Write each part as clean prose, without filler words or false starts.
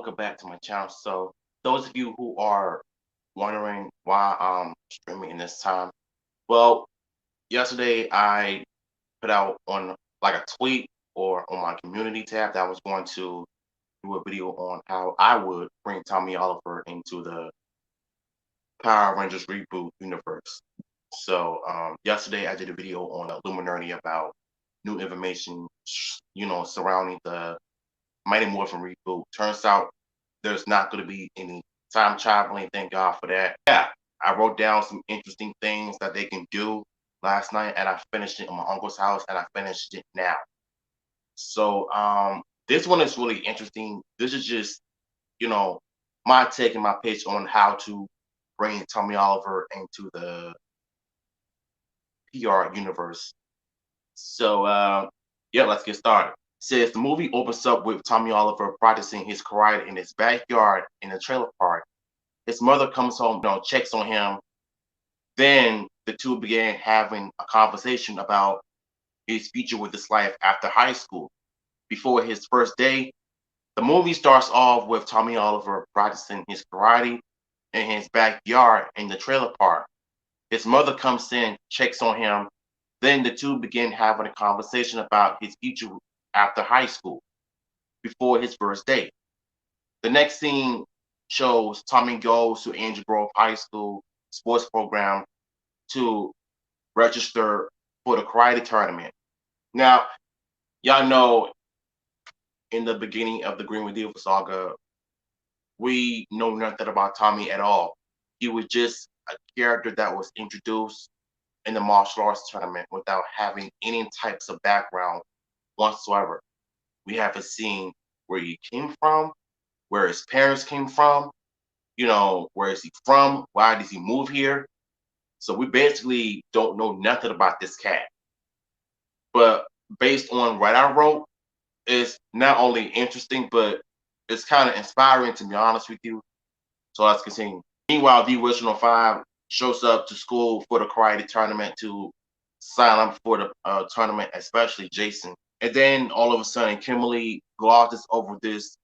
welcome back to my channel. So those of you who are wondering why I'm streaming in this time, well, yesterday I put out on like a tweet or on my community tab that I was going to do a video on how I would bring Tommy Oliver into the Power Rangers reboot universe. So yesterday I did a video on Illuminati about new information, surrounding the Mighty Morphin reboot. Turns out there's not going to be any time traveling. Thank God for that. Yeah, I wrote down some interesting things that they can do last night, and I finished it in my uncle's house, and I finished it now. So this one is really interesting. This is just you know my take and my pitch on how to bring Tommy Oliver into the PR universe. So yeah, let's get started. Says the movie opens up with Tommy Oliver practicing his karate in his backyard in a trailer park. His mother comes home, checks on him. Then the two began having a conversation about his future with his life after high school. Before his first day, the movie starts off with Tommy Oliver practicing his karate in his backyard in the trailer park. His mother comes in, checks on him. Then the two begin having a conversation about his future after high school, before his first day. The next scene shows Tommy goes to Angel Grove High School sports program to register for the karate tournament. Now, y'all know in the beginning of the Green Deal saga, we know nothing about Tommy at all. He was just a character that was introduced in the martial arts tournament without having any types of background whatsoever. We haven't seen where he came from, where his parents came from, where is he from? Why does he move here? So we basically don't know nothing about this cat. But based on what I wrote, it's not only interesting, but it's kind of inspiring, to be honest with you. So let's continue. Meanwhile, the original five shows up to school for the karate tournament to sign up for the tournament, especially Jason. And then all of a sudden, Kimberly glosses over this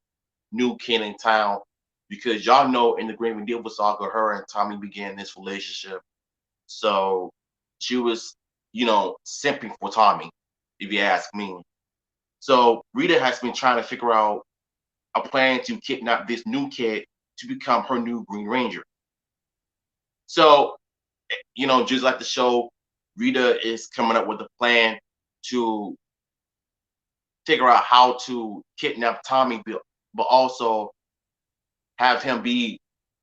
new kid in town because y'all know in the Green Deal saga, her and Tommy began this relationship. So she was, simping for Tommy, if you ask me. So Rita has been trying to figure out a plan to kidnap this new kid to become her new Green Ranger. So, just like the show, Rita is coming up with a plan to figure out how to kidnap Tommy, but also have him be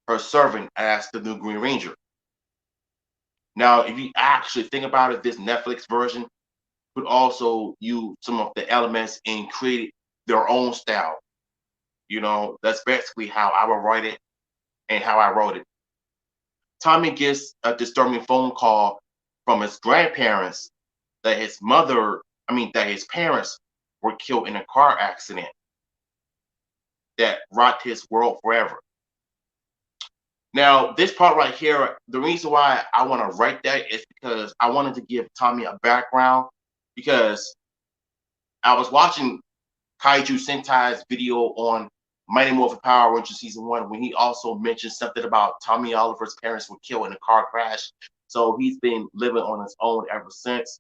her servant as the new Green Ranger. Now, if you actually think about it, this Netflix version could also use some of the elements and create their own style. That's basically how I would write it and how I wrote it. Tommy gets a disturbing phone call from his grandparents that that his parents were killed in a car accident that rocked his world forever. Now, this part right here, the reason why I want to write that is because I wanted to give Tommy a background because I was watching Kaiju Sentai's video on Mighty Morphin Power Rangers Season 1 when he also mentioned something about Tommy Oliver's parents were killed in a car crash. So he's been living on his own ever since.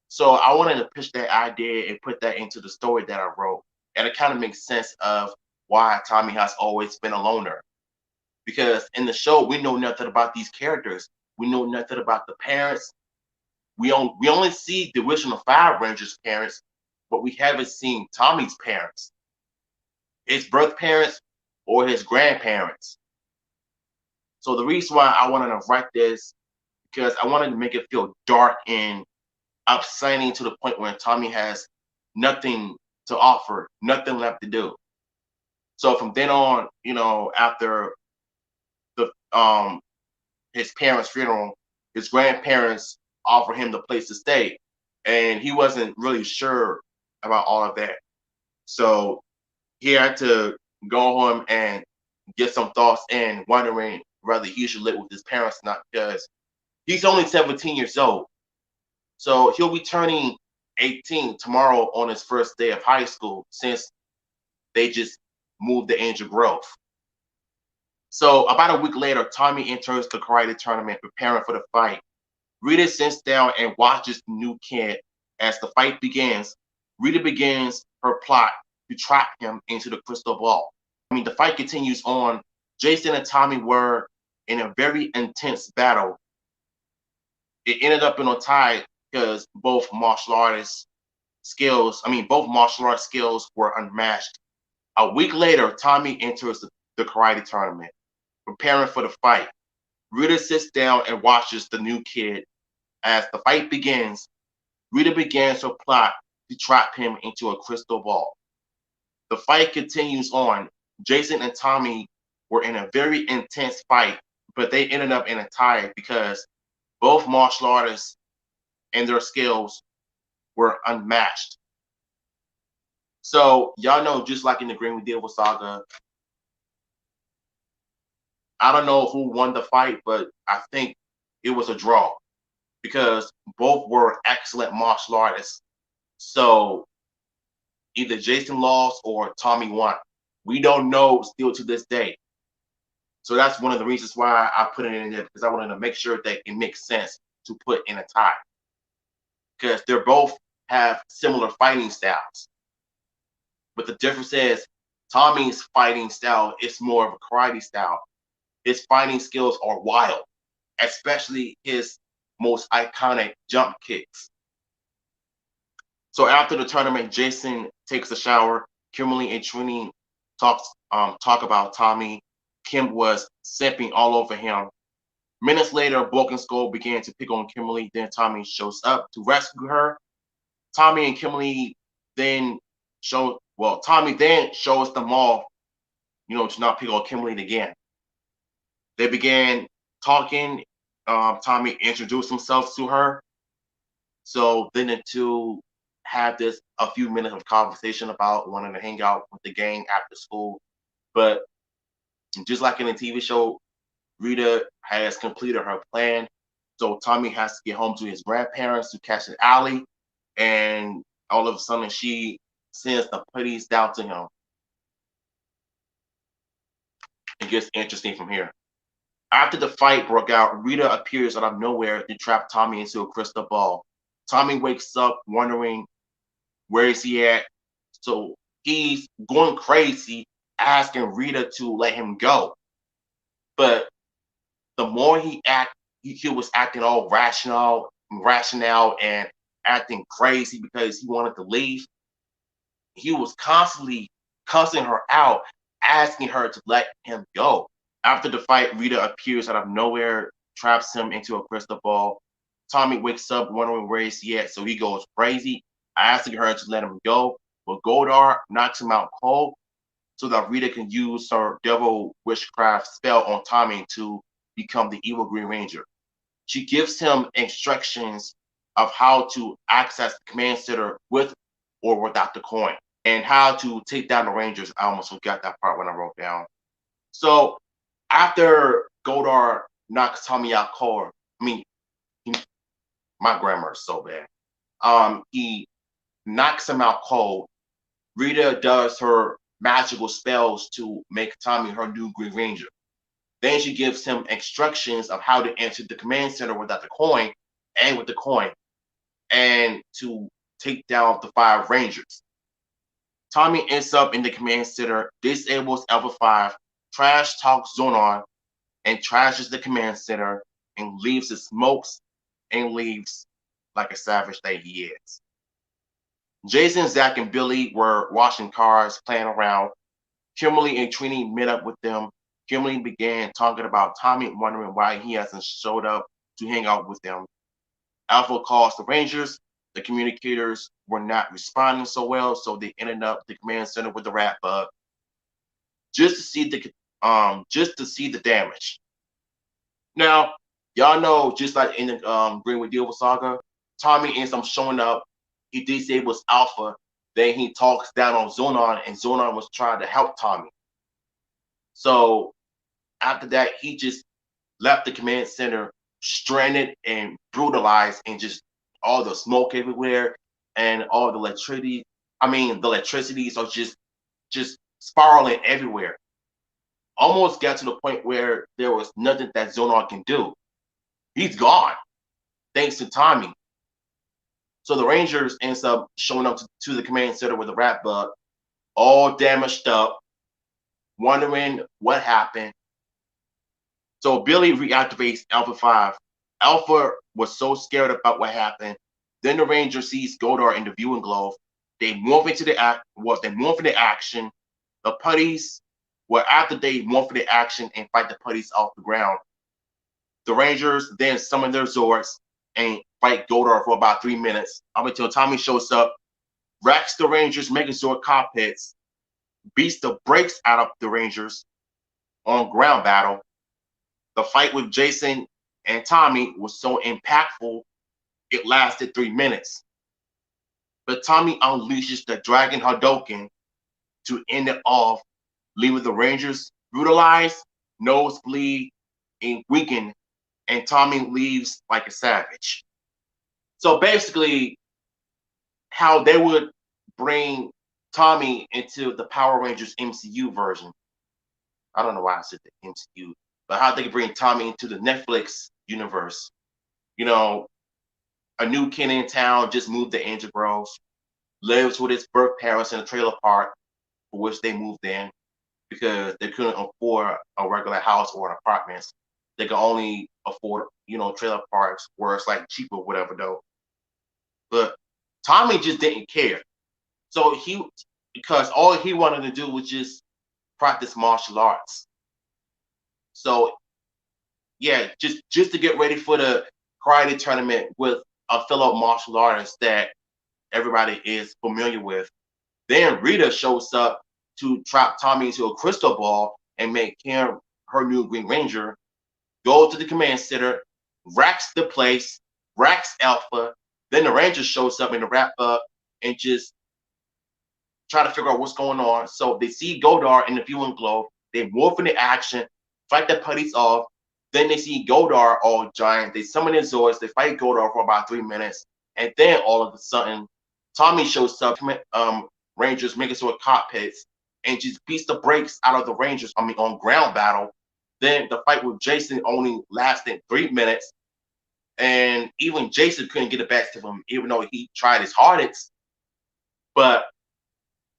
So I wanted to pitch that idea and put that into the story that I wrote. And it kind of makes sense of why Tommy has always been a loner. Because in the show, we know nothing about these characters. We know nothing about the parents. We only see the original Five Rangers parents, but we haven't seen Tommy's parents, his birth parents, or his grandparents. So the reason why I wanted to write this, because I wanted to make it feel dark and upsetting to the point where Tommy has nothing to offer, nothing left to do. So from then on, after the his parents' funeral, his grandparents offered him the place to stay, and he wasn't really sure about all of that. So he had to go home and get some thoughts in, wondering whether he should live with his parents or not, because he's only 17 years old. So he'll be turning 18 tomorrow on his first day of high school, since they just move the Angel Grove. So about a week later, Tommy enters the karate tournament preparing for the fight. Rita sits down and watches the new kid. As the fight begins, Rita begins her plot to trap him into the crystal ball. I mean, the fight continues on. Jason and Tommy were in a very intense battle. It ended up in a tie because both martial arts skills were unmatched. A week later, Tommy enters the karate tournament, preparing for the fight. Rita sits down and watches the new kid. As the fight begins, Rita begins her plot to trap him into a crystal ball. The fight continues on. Jason and Tommy were in a very intense fight, but they ended up in a tie because both martial artists and their skills were unmatched. So y'all know, just like in the Green Deal Saga, I don't know who won the fight, but I think it was a draw because both were excellent martial artists. So either Jason lost or Tommy won. We don't know still to this day. So that's one of the reasons why I put it in there, because I wanted to make sure that it makes sense to put in a tie. Because they both have similar fighting styles. But the difference is Tommy's fighting style is more of a karate style. His fighting skills are wild, especially his most iconic jump kicks. So after the tournament, Jason takes a shower. Kimberly and Trini talk about Tommy. Kim was simping all over him. Minutes later, Bulk and Skull began to pick on Kimberly. Then Tommy shows up to rescue her. Tommy and Kimberly then Tommy then shows them off, to not pick on Kimberly again. They began talking. Tommy introduced himself to her. So then the two had this a few minutes of conversation about wanting to hang out with the gang after school. But just like in the TV show, Rita has completed her plan. So Tommy has to get home to his grandparents to catch an alley. And all of a sudden she sends the police down to him. It gets interesting from here. After the fight broke out, Rita appears out of nowhere to trap Tommy into a crystal ball. Tommy wakes up wondering where is he at. So he's going crazy, asking Rita to let him go. But the more he was acting all rational and acting crazy because he wanted to leave. He was constantly cussing her out, asking her to let him go. After the fight, Rita appears out of nowhere, traps him into a crystal ball. Tommy wakes up wondering where is he at, so he goes crazy, asking her to let him go. But Goldar knocks him out cold so that Rita can use her devil witchcraft spell on Tommy to become the evil Green Ranger. She gives him instructions of how to access the command center with or without the coin, and how to take down the Rangers. I almost forgot that part when I wrote down. So after Goldar knocks Tommy out cold, my grammar is so bad. He knocks him out cold. Rita does her magical spells to make Tommy her new Green Ranger. Then she gives him instructions of how to enter the command center without the coin and with the coin, and to take down the 5 Rangers. Tommy ends up in the command center, disables Alpha 5, trash talks Zonon, and trashes the command center, and leaves his smokes and leaves like a savage that he is. Jason, Zach, and Billy were washing cars, playing around. Kimberly and Trini met up with them. Kimberly began talking about Tommy, wondering why he hasn't showed up to hang out with them. Alpha calls the Rangers. The communicators were not responding so well, so they ended up the command center with the rat bug just to see the damage. Now, y'all know, just like in the Greenwood Deal Saga, Tommy ends up showing up. He disables Alpha. Then he talks down on Zonon, and Zonon was trying to help Tommy. So after that, he just left the command center stranded and brutalized, and just all the smoke everywhere and all the electricity. The electricities are just spiraling everywhere. Almost got to the point where there was nothing that Zonar can do. He's gone, thanks to Tommy. So the Rangers ends up showing up to the command center with a rat bug, all damaged up, wondering what happened. So Billy reactivates Alpha 5. Alpha was so scared about what happened. Then the Ranger sees Goldar in the viewing globe. They morph into the action. The putties, after they morph into action and fight the putties off the ground, the Rangers then summon their Zords and fight Goldar for about 3 minutes. Up until Tommy shows up, wrecks the Rangers' Megazord cockpits, beats the brakes out of the Rangers on ground battle. The fight with Jason and Tommy was so impactful, it lasted 3 minutes. But Tommy unleashes the Dragon Hadouken to end it off, leaving the Rangers brutalized, nosebleed, and weakened, and Tommy leaves like a savage. So basically, how they would bring Tommy into the Power Rangers MCU version. I don't know why I said the MCU, but how they could bring Tommy into the Netflix universe. You know, a new kid in town just moved to Angel Groves, lives with his birth parents in a trailer park for which they moved in because they couldn't afford a regular house or an apartment. They could only afford, trailer parks where it's like cheaper, whatever though. But Tommy just didn't care. So because all he wanted to do was just practice martial arts. So yeah, just to get ready for the karate tournament with a fellow martial artist that everybody is familiar with. Then Rita shows up to trap Tommy into a crystal ball and make him her new Green Ranger. Go to the command center, racks the place, racks Alpha. Then the Ranger shows up in the wrap up and just try to figure out what's going on. So they see Goldar in the viewing globe. They morph into action, fight the putties off. Then they see Goldar all giant. They summon their Zords. They fight Goldar for about 3 minutes. And then all of a sudden, Tommy shows up, Rangers Megazord cockpits, and just beats the brakes out of the Rangers, on ground battle. Then the fight with Jason only lasted 3 minutes. And even Jason couldn't get the best of him, even though he tried his hardest. But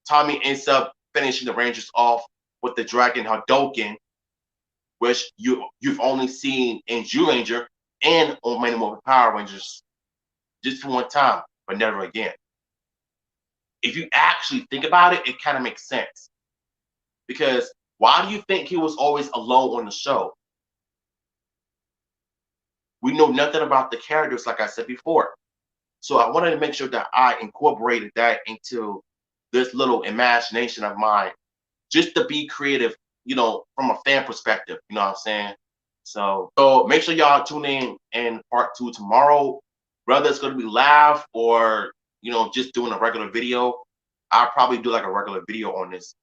Tommy ends up finishing the Rangers off with the Dragon Hadouken, which you've only seen in Ranger and on Mighty Morphin Power Rangers just for one time, but never again. If you actually think about it, it kind of makes sense. Because why do you think he was always alone on the show? We know nothing about the characters, like I said before. So I wanted to make sure that I incorporated that into this little imagination of mine, just to be creative, from a fan perspective, you know what I'm saying? So make sure y'all tune in part 2 tomorrow. Whether it's going to be live or, just doing a regular video, I'll probably do like a regular video on this,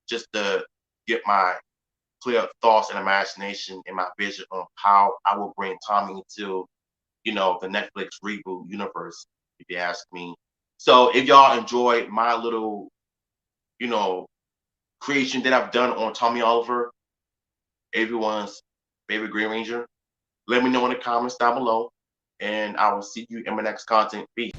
just to get my clear thoughts and imagination and my vision on how I will bring Tommy into, the Netflix reboot universe, if you ask me. So if y'all enjoyed my little, creation that I've done on Tommy Oliver, everyone's favorite Green Ranger, let me know in the comments down below, and I will see you in my next content. Peace.